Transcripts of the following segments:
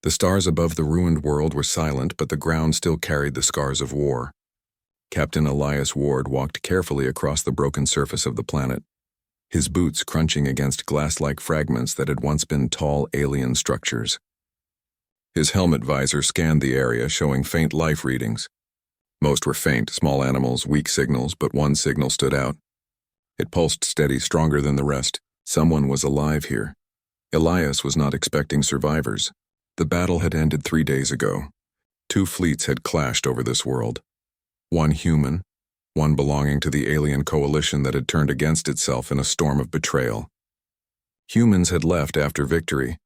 The stars above the ruined world were silent, but the ground still carried the scars of war. Captain Elias Ward walked carefully across the broken surface of the planet, his boots crunching against glass-like fragments that had once been tall alien structures. His helmet visor scanned the area, showing faint life readings. Most were faint, small animals, weak signals, but one signal stood out. It pulsed steady, stronger than the rest. Someone was alive here. Elias was not expecting survivors. The battle had ended 3 days ago. 2 fleets had clashed over this world. One human, one belonging to the alien coalition that had turned against itself in a storm of betrayal. Humans had left after victory,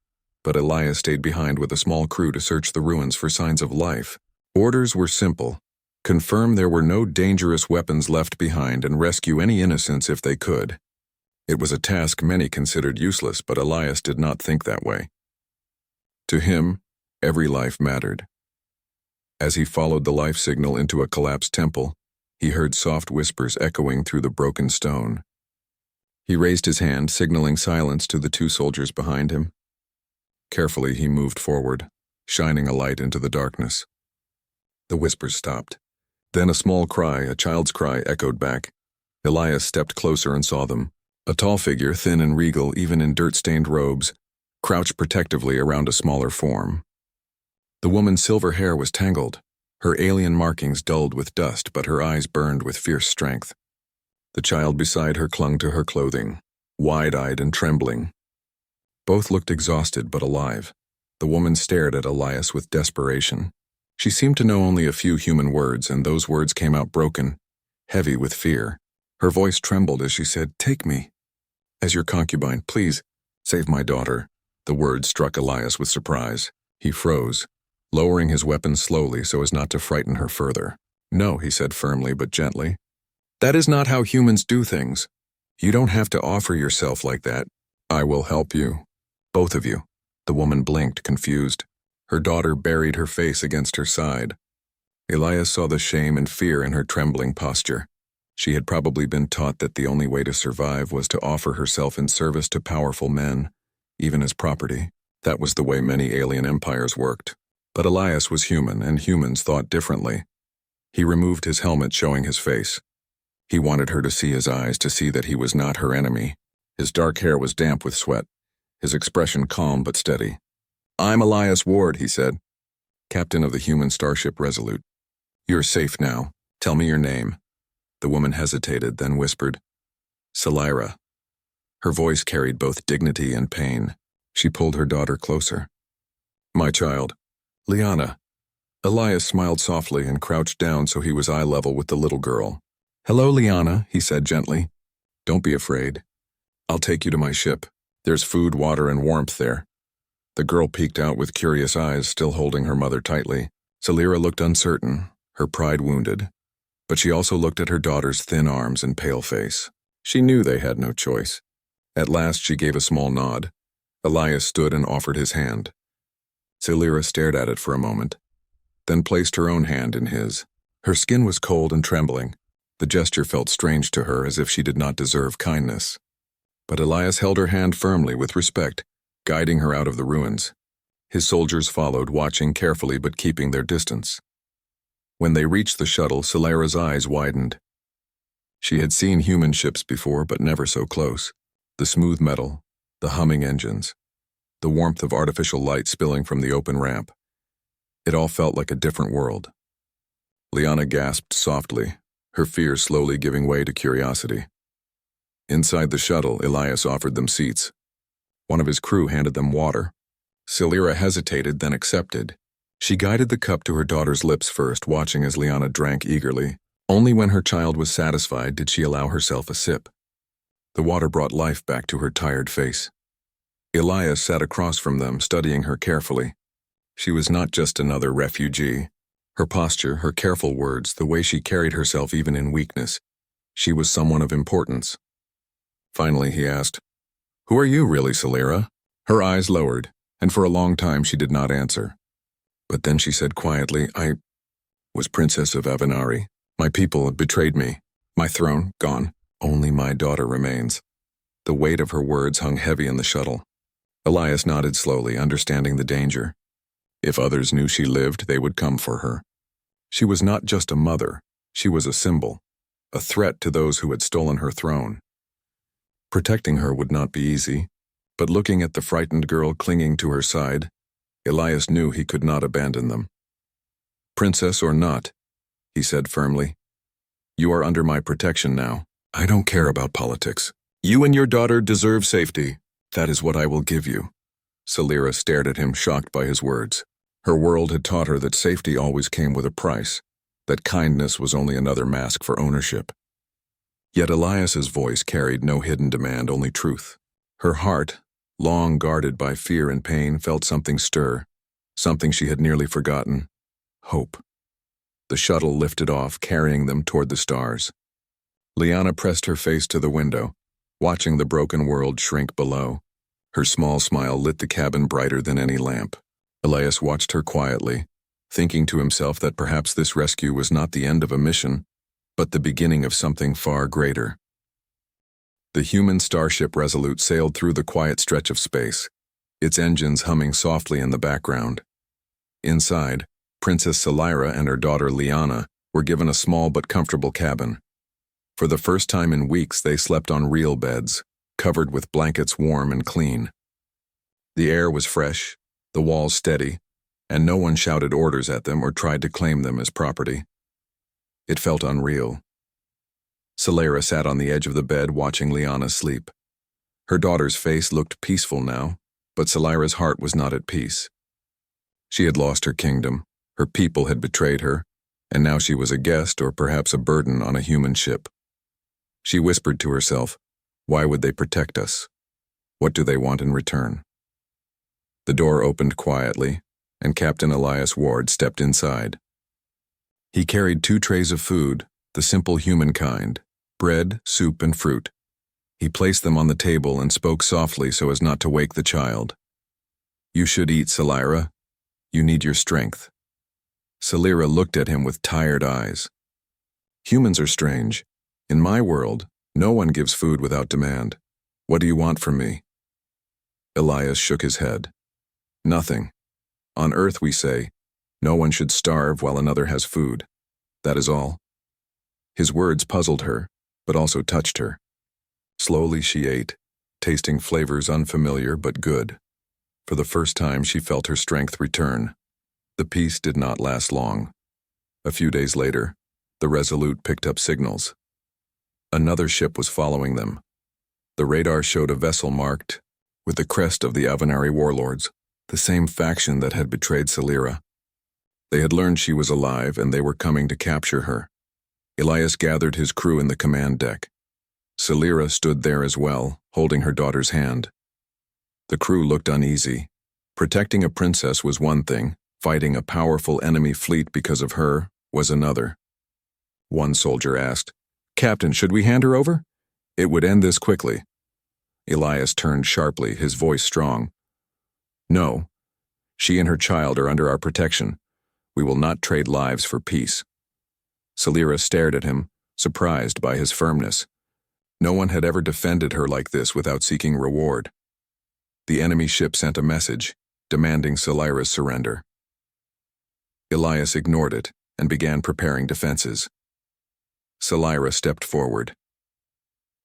but Elias stayed behind with a small crew to search the ruins for signs of life. Orders were simple: confirm there were no dangerous weapons left behind and rescue any innocents if they could. It was a task many considered useless, but Elias did not think that way. To him, every life mattered. As he followed the life signal into a collapsed temple, he heard soft whispers echoing through the broken stone. He raised his hand, signaling silence to the 2 soldiers behind him. Carefully, he moved forward, shining a light into the darkness. The whispers stopped. Then a small cry, a child's cry, echoed back. Elias stepped closer and saw them. A tall figure, thin and regal, even in dirt-stained robes, crouched protectively around a smaller form. The woman's silver hair was tangled, her alien markings dulled with dust, but her eyes burned with fierce strength. The child beside her clung to her clothing, wide-eyed and trembling. Both looked exhausted but alive. The woman stared at Elias with desperation. She seemed to know only a few human words, and those words came out broken, heavy with fear. Her voice trembled as she said, "Take me. As your concubine, please, save my daughter." The words struck Elias with surprise. He froze, lowering his weapon slowly so as not to frighten her further. "No," he said firmly but gently. "That is not how humans do things. You don't have to offer yourself like that. I will help you. Both of you." The woman blinked, confused. Her daughter buried her face against her side. Elias saw the shame and fear in her trembling posture. She had probably been taught that the only way to survive was to offer herself in service to powerful men, even as property. That was the way many alien empires worked. But Elias was human, and humans thought differently. He removed his helmet, showing his face. He wanted her to see his eyes, to see that he was not her enemy. His dark hair was damp with sweat, his expression calm but steady. "I'm Elias Ward," he said, captain of the human starship Resolute. "You're safe now. Tell me your name." The woman hesitated, then whispered, "Salira." Her voice carried both dignity and pain. She pulled her daughter closer. "My child, Liana." Elias smiled softly and crouched down so he was eye level with the little girl. "Hello, Liana," he said gently. "Don't be afraid. I'll take you to my ship. There's food, water, and warmth there." The girl peeked out with curious eyes, still holding her mother tightly. Salira looked uncertain, her pride wounded, but she also looked at her daughter's thin arms and pale face. She knew they had no choice. At last she gave a small nod. Elias stood and offered his hand. Salira stared at it for a moment, then placed her own hand in his. Her skin was cold and trembling. The gesture felt strange to her, as if she did not deserve kindness. But Elias held her hand firmly with respect, guiding her out of the ruins. His soldiers followed, watching carefully but keeping their distance. When they reached the shuttle, Salira's eyes widened. She had seen human ships before, but never so close. The smooth metal, the humming engines, the warmth of artificial light spilling from the open ramp. It all felt like a different world. Liana gasped softly, her fear slowly giving way to curiosity. Inside the shuttle, Elias offered them seats. One of his crew handed them water. Salira hesitated, then accepted. She guided the cup to her daughter's lips first, watching as Liana drank eagerly. Only when her child was satisfied did she allow herself a sip. The water brought life back to her tired face. Elias sat across from them, studying her carefully. She was not just another refugee. Her posture, her careful words, the way she carried herself even in weakness. She was someone of importance. Finally, he asked, "Who are you really, Salira?" Her eyes lowered, and for a long time she did not answer. But then she said quietly, "I was Princess of Avenari. My people have betrayed me. My throne, gone. Only my daughter remains." The weight of her words hung heavy in the shuttle. Elias nodded slowly, understanding the danger. If others knew she lived, they would come for her. She was not just a mother, she was a symbol, a threat to those who had stolen her throne. Protecting her would not be easy, but looking at the frightened girl clinging to her side, Elias knew he could not abandon them. "Princess or not," he said firmly, "you are under my protection now. I don't care about politics. You and your daughter deserve safety. That is what I will give you." Salira stared at him, shocked by his words. Her world had taught her that safety always came with a price, that kindness was only another mask for ownership. Yet Elias's voice carried no hidden demand, only truth. Her heart, long guarded by fear and pain, felt something stir, something she had nearly forgotten: hope. The shuttle lifted off, carrying them toward the stars. Liana pressed her face to the window, watching the broken world shrink below. Her small smile lit the cabin brighter than any lamp. Elias watched her quietly, thinking to himself that perhaps this rescue was not the end of a mission, but the beginning of something far greater. The human starship Resolute sailed through the quiet stretch of space, its engines humming softly in the background. Inside, Princess Salira and her daughter Liana were given a small but comfortable cabin. For the first time in weeks, they slept on real beds, covered with blankets warm and clean. The air was fresh, the walls steady, and no one shouted orders at them or tried to claim them as property. It felt unreal. Salira sat on the edge of the bed watching Liana sleep. Her daughter's face looked peaceful now, but Salira's heart was not at peace. She had lost her kingdom, her people had betrayed her, and now she was a guest or perhaps a burden on a human ship. She whispered to herself, "Why would they protect us? What do they want in return?" The door opened quietly, and Captain Elias Ward stepped inside. He carried 2 trays of food, the simple human kind: bread, soup, and fruit. He placed them on the table and spoke softly so as not to wake the child. "You should eat, Salira. You need your strength." Salira looked at him with tired eyes. "Humans are strange. In my world, no one gives food without demand. What do you want from me?" Elias shook his head. "Nothing. On Earth we say, no one should starve while another has food. That is all." His words puzzled her, but also touched her. Slowly she ate, tasting flavors unfamiliar but good. For the first time she felt her strength return. The peace did not last long. A few days later, the Resolute picked up signals. Another ship was following them. The radar showed a vessel marked with the crest of the Avenari warlords, the same faction that had betrayed Salira. They had learned she was alive, and they were coming to capture her. Elias gathered his crew in the command deck. Salira stood there as well, holding her daughter's hand. The crew looked uneasy. Protecting a princess was one thing, fighting a powerful enemy fleet because of her was another. One soldier asked, "Captain, should we hand her over? It would end this quickly." Elias turned sharply, his voice strong. "No. She and her child are under our protection. We will not trade lives for peace." Salira stared at him, surprised by his firmness. No one had ever defended her like this without seeking reward. The enemy ship sent a message, demanding Salira's surrender. Elias ignored it and began preparing defenses. Salira stepped forward.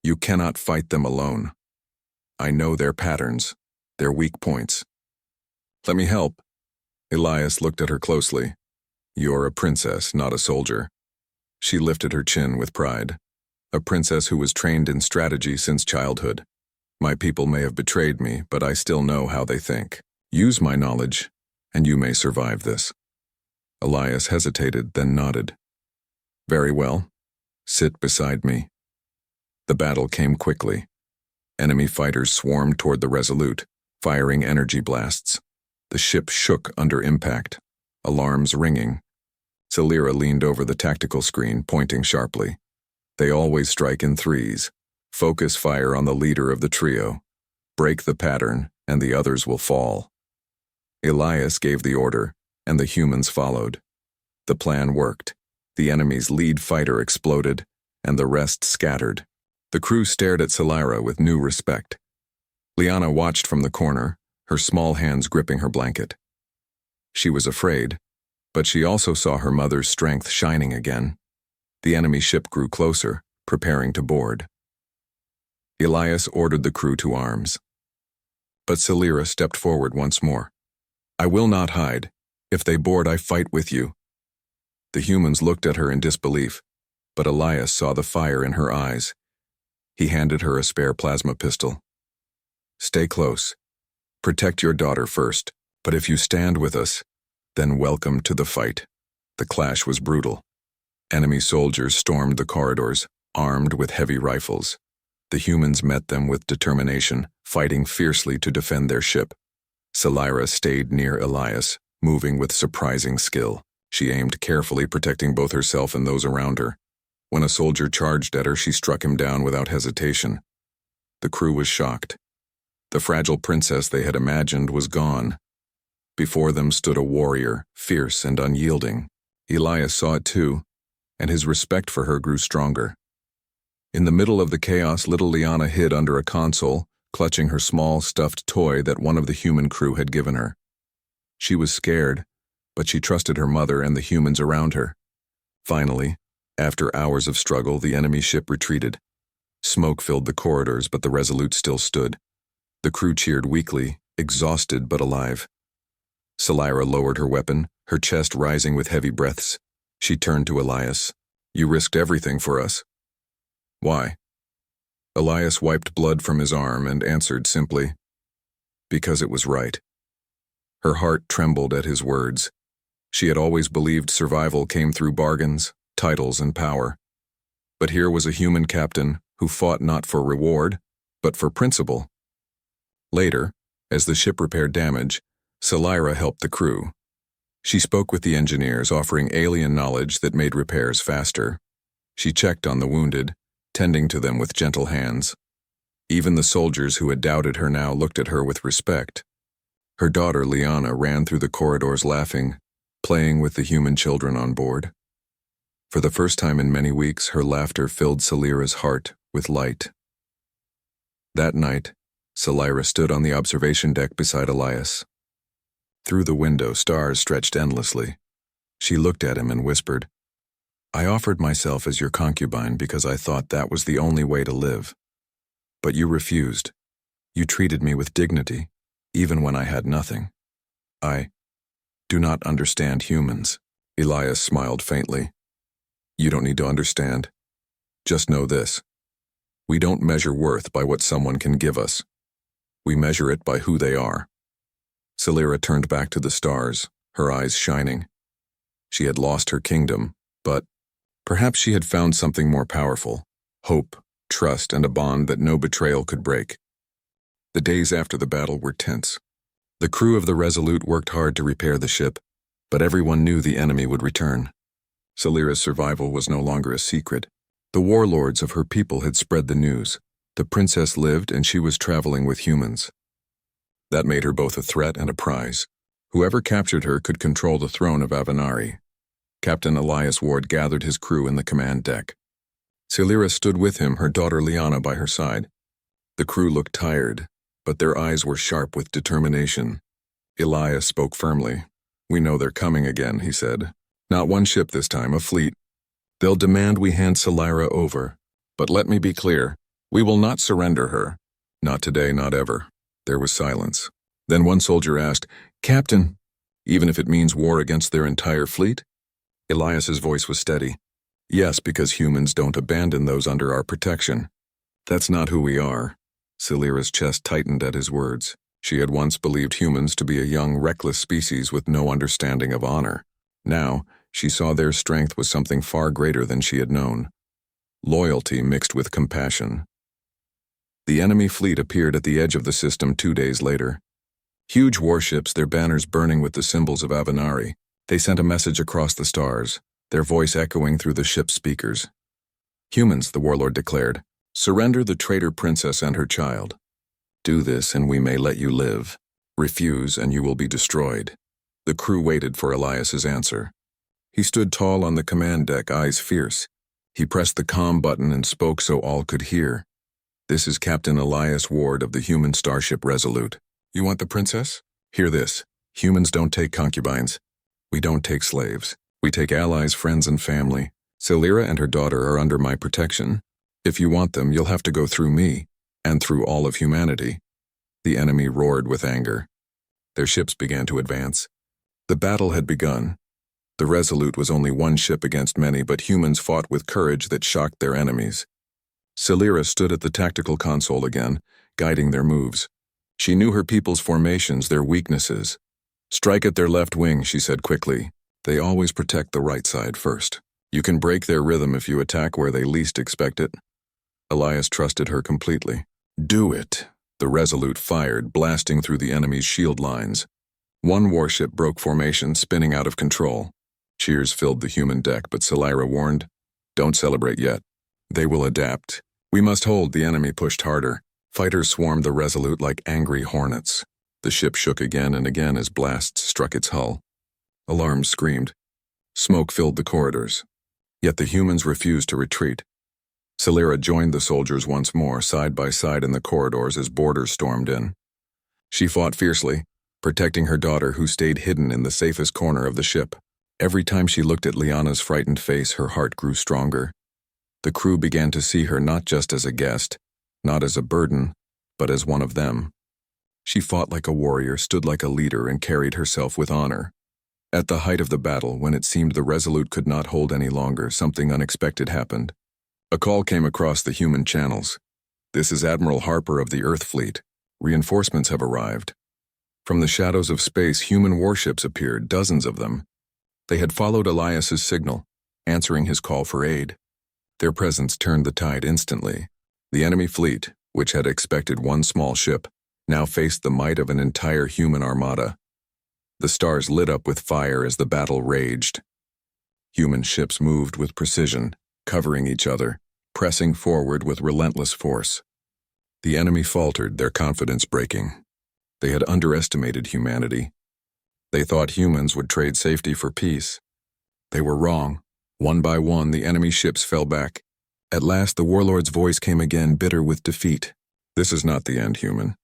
"You cannot fight them alone. I know their patterns, their weak points." "Let me help." Elias looked at her closely. "You're a princess, not a soldier." She lifted her chin with pride. "A princess who was trained in strategy since childhood. My people may have betrayed me, but I still know how they think. Use my knowledge, and you may survive this." Elias hesitated, then nodded. "Very well. Sit beside me." The battle came quickly. Enemy fighters swarmed toward the Resolute, firing energy blasts. The ship shook under impact, alarms ringing. Salira leaned over the tactical screen, pointing sharply. "They always strike in threes. Focus fire on the leader of the trio. Break the pattern, and the others will fall." Elias gave the order, and the humans followed. The plan worked. The enemy's lead fighter exploded, and the rest scattered. The crew stared at Salira with new respect. Liana watched from the corner, her small hands gripping her blanket. She was afraid, but she also saw her mother's strength shining again. The enemy ship grew closer, preparing to board. Elias ordered the crew to arms. But Celira stepped forward once more. "I will not hide. If they board, I fight with you." The humans looked at her in disbelief, but Elias saw the fire in her eyes. He handed her a spare plasma pistol. "Stay close. Protect your daughter first, but if you stand with us, then welcome to the fight." The clash was brutal. Enemy soldiers stormed the corridors, armed with heavy rifles. The humans met them with determination, fighting fiercely to defend their ship. Celira stayed near Elias, moving with surprising skill. She aimed carefully, protecting both herself and those around her. When a soldier charged at her, she struck him down without hesitation. The crew was shocked. The fragile princess they had imagined was gone. Before them stood a warrior, fierce and unyielding. Elias saw it too, and his respect for her grew stronger. In the middle of the chaos, little Liana hid under a console, clutching her small stuffed toy that one of the human crew had given her. She was scared, but she trusted her mother and the humans around her. Finally, after hours of struggle, the enemy ship retreated. Smoke filled the corridors, but the Resolute still stood. The crew cheered weakly, exhausted but alive. Celira lowered her weapon, her chest rising with heavy breaths. She turned to Elias. "You risked everything for us." "Why?" Elias wiped blood from his arm and answered simply, "Because it was right." Her heart trembled at his words. She had always believed survival came through bargains, titles, and power. But here was a human captain who fought not for reward, but for principle. Later, as the ship repaired damage, Celira helped the crew. She spoke with the engineers, offering alien knowledge that made repairs faster. She checked on the wounded, tending to them with gentle hands. Even the soldiers who had doubted her now looked at her with respect. Her daughter Liana ran through the corridors laughing, playing with the human children on board. For the first time in many weeks, her laughter filled Celira's heart with light. That night, Celira stood on the observation deck beside Elias. Through the window, stars stretched endlessly. She looked at him and whispered, "I offered myself as your concubine because I thought that was the only way to live. But you refused. You treated me with dignity, even when I had nothing. I do not understand humans." Elias smiled faintly. "You don't need to understand. Just know this. We don't measure worth by what someone can give us. We measure it by who they are." Celira turned back to the stars, her eyes shining. She had lost her kingdom, but perhaps she had found something more powerful: hope, trust, and a bond that no betrayal could break. The days after the battle were tense. The crew of the Resolute worked hard to repair the ship, but everyone knew the enemy would return. Celira's survival was no longer a secret. The warlords of her people had spread the news. The princess lived and she was traveling with humans. That made her both a threat and a prize. Whoever captured her could control the throne of Avenari. Captain Elias Ward gathered his crew in the command deck. Celira stood with him, her daughter Liana by her side. The crew looked tired, but their eyes were sharp with determination. Elias spoke firmly. "We know they're coming again," he said. "Not one ship this time, a fleet. They'll demand we hand Celira over. But let me be clear, we will not surrender her. Not today, not ever." There was silence. Then one soldier asked, "Captain, even if it means war against their entire fleet?" Elias's voice was steady. "Yes, because humans don't abandon those under our protection. That's not who we are." Celira's chest tightened at his words. She had once believed humans to be a young, reckless species with no understanding of honor. Now, she saw their strength was something far greater than she had known. Loyalty mixed with compassion. The enemy fleet appeared at the edge of the system 2 days later. Huge warships, their banners burning with the symbols of Avenari. They sent a message across the stars, their voice echoing through the ship's speakers. "Humans," the warlord declared, "surrender the traitor princess and her child. Do this and we may let you live. Refuse and you will be destroyed." The crew waited for Elias's answer. He stood tall on the command deck, eyes fierce. He pressed the comm button and spoke so all could hear. "This is Captain Elias Ward of the human starship Resolute. You want the princess? Hear this. Humans don't take concubines. We don't take slaves. We take allies, friends, and family. Silira and her daughter are under my protection. If you want them, you'll have to go through me, and through all of humanity." The enemy roared with anger. Their ships began to advance. The battle had begun. The Resolute was only one ship against many, but humans fought with courage that shocked their enemies. Silira stood at the tactical console again, guiding their moves. She knew her people's formations, their weaknesses. "Strike at their left wing," she said quickly. "They always protect the right side first. You can break their rhythm if you attack where they least expect it." Elias trusted her completely. "Do it." The Resolute fired, blasting through the enemy's shield lines. One warship broke formation, spinning out of control. Cheers filled the human deck, but Silira warned, "Don't celebrate yet. They will adapt. We must hold." The enemy pushed harder. Fighters swarmed the Resolute like angry hornets. The ship shook again and again as blasts struck its hull. Alarms screamed. Smoke filled the corridors. Yet the humans refused to retreat. Silira joined the soldiers once more, side by side in the corridors as boarders stormed in. She fought fiercely, protecting her daughter, who stayed hidden in the safest corner of the ship. Every time she looked at Liana's frightened face, her heart grew stronger. The crew began to see her not just as a guest, not as a burden, but as one of them. She fought like a warrior, stood like a leader, and carried herself with honor. At the height of the battle, when it seemed the Resolute could not hold any longer, something unexpected happened. A call came across the human channels. "This is Admiral Harper of the Earth Fleet. Reinforcements have arrived." From the shadows of space, human warships appeared, dozens of them. They had followed Elias's signal, answering his call for aid. Their presence turned the tide instantly. The enemy fleet, which had expected one small ship, now faced the might of an entire human armada. The stars lit up with fire as the battle raged. Human ships moved with precision, covering each other, pressing forward with relentless force. The enemy faltered, their confidence breaking. They had underestimated humanity. They thought humans would trade safety for peace. They were wrong. One by one, the enemy ships fell back. At last, the warlord's voice came again, bitter with defeat. "This is not the end, human.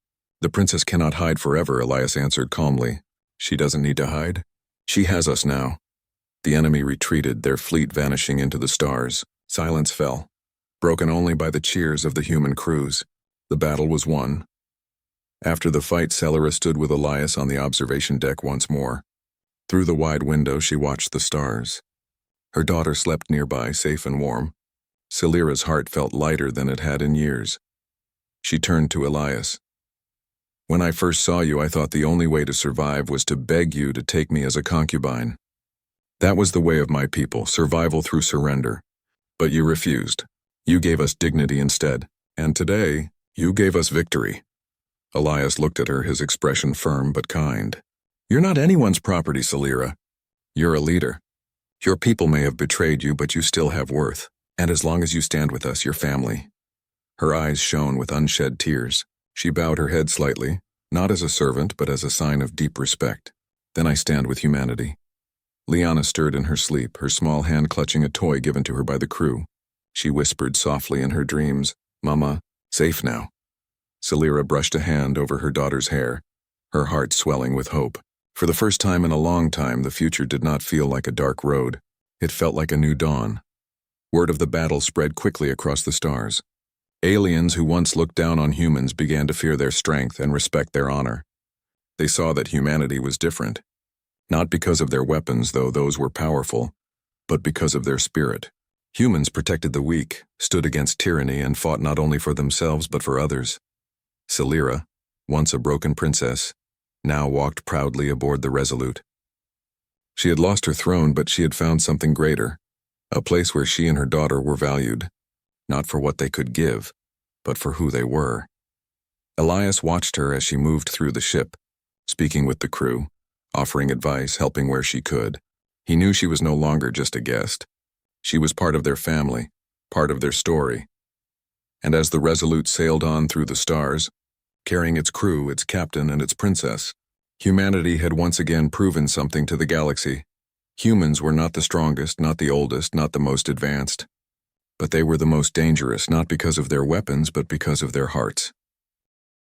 The princess cannot hide forever," Elias answered calmly. "She doesn't need to hide. She has us now." The enemy retreated, their fleet vanishing into the stars. Silence fell, broken only by the cheers of the human crews. The battle was won. After the fight, Silira stood with Elias on the observation deck once more. Through the wide window, she watched the stars. Her daughter slept nearby, safe and warm. Silira's heart felt lighter than it had in years. She turned to Elias. "When I first saw you, I thought the only way to survive was to beg you to take me as a concubine. That was the way of my people, survival through surrender. But you refused. You gave us dignity instead. And today, you gave us victory." Elias looked at her, his expression firm but kind. "You're not anyone's property, Silira. You're a leader. Your people may have betrayed you, but you still have worth. And as long as you stand with us, you're family." Her eyes shone with unshed tears. She bowed her head slightly, not as a servant, but as a sign of deep respect. "Then I stand with humanity." Liana stirred in her sleep, her small hand clutching a toy given to her by the crew. She whispered softly in her dreams, "Mama, safe now." Silira brushed a hand over her daughter's hair, her heart swelling with hope. For the first time in a long time, the future did not feel like a dark road. It felt like a new dawn. Word of the battle spread quickly across the stars. Aliens who once looked down on humans began to fear their strength and respect their honor. They saw that humanity was different. Not because of their weapons, though those were powerful, but because of their spirit. Humans protected the weak, stood against tyranny, and fought not only for themselves but for others. Silira, once a broken princess, now walked proudly aboard the Resolute. She had lost her throne, but she had found something greater, a place where she and her daughter were valued, not for what they could give, but for who they were. Elias watched her as she moved through the ship, speaking with the crew, offering advice, helping where she could. He knew she was no longer just a guest. She was part of their family, part of their story. And as the Resolute sailed on through the stars, carrying its crew, its captain, and its princess, humanity had once again proven something to the galaxy. Humans were not the strongest, not the oldest, not the most advanced. But they were the most dangerous, not because of their weapons, but because of their hearts.